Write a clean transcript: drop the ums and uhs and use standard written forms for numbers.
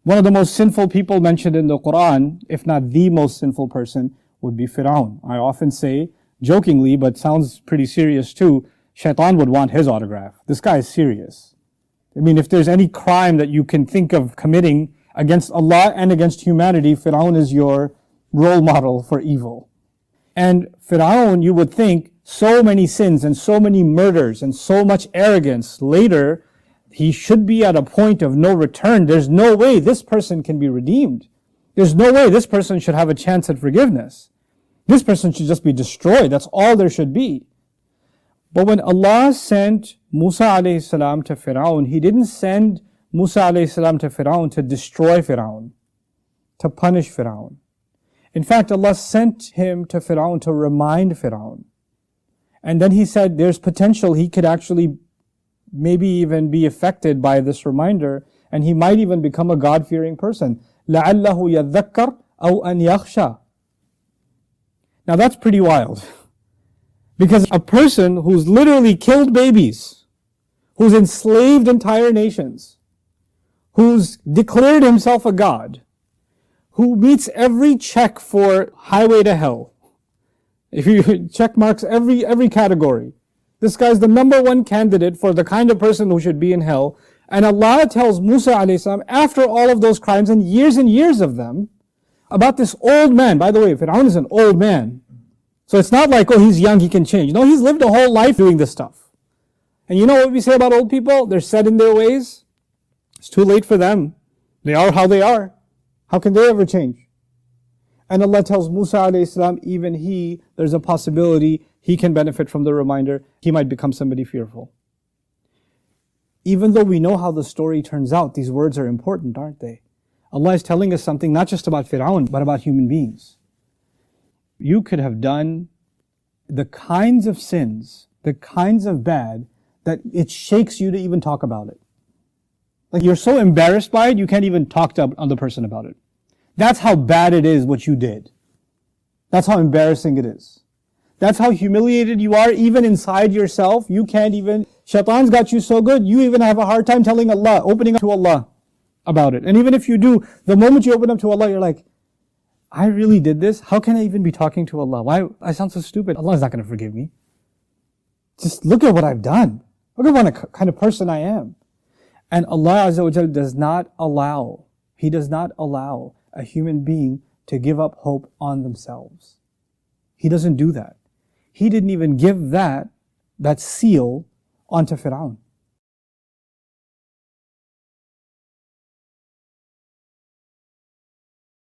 One of the most sinful people mentioned in the Quran, if not the most sinful person, would be Firaun. I often say, jokingly, but sounds pretty serious too, Shaitan would want his autograph. This guy is serious. I mean, if there's any crime that you can think of committing against Allah and against humanity, Firaun is your role model for evil. And Firaun, you would think, so many sins and so many murders and so much arrogance later, he should be at a point of no return. There's no way this person can be redeemed. There's no way this person should have a chance at forgiveness. This person should just be destroyed. That's all there should be. But when Allah sent Musa alayhi salam to Firaun, He didn't send Musa alayhi salam to Firaun to destroy Firaun, to punish Firaun. In fact, Allah sent him to Firaun to remind Firaun. And then He said there's potential he could actually maybe even be affected by this reminder, and he might even become a God-fearing person. لَعَلَّهُ يَذَّكَّرْ أَوْ أَنْ يَخْشَى. Now that's pretty wild. Because a person who's literally killed babies, who's enslaved entire nations, who's declared himself a god, who meets every check for highway to hell, if you check marks every category, this guy's the number one candidate for the kind of person who should be in hell. And Allah tells Musa alayhi salam, after all of those crimes and years of them, about this old man. By the way, Firaun is an old man. So it's not like, oh, he's young, he can change. No, he's lived a whole life doing this stuff. And you know what we say about old people? They're set in their ways. It's too late for them. They are how they are. How can they ever change? And Allah tells Musa alayhi salam, even he, there's a possibility he can benefit from the reminder. He might become somebody fearful. Even though we know how the story turns out, these words are important, aren't they? Allah is telling us something not just about Firaun, but about human beings. You could have done the kinds of sins, the kinds of bad, that it shakes you to even talk about it. Like you're so embarrassed by it, you can't even talk to another person about it. That's how bad it is what you did. That's how embarrassing it is. That's how humiliated you are even inside yourself. You can't even, Shaitan's got you so good, you even have a hard time telling Allah, opening up to Allah about it. And even if you do, the moment you open up to Allah, you're like, I really did this? How can I even be talking to Allah? Why? I sound so stupid. Allah is not going to forgive me. Just look at what I've done. Look at what kind of person I am. And Allah Azza wa Jal does not allow, He does not allow a human being to give up hope on themselves. He doesn't do that. He didn't even give that seal onto Firaun.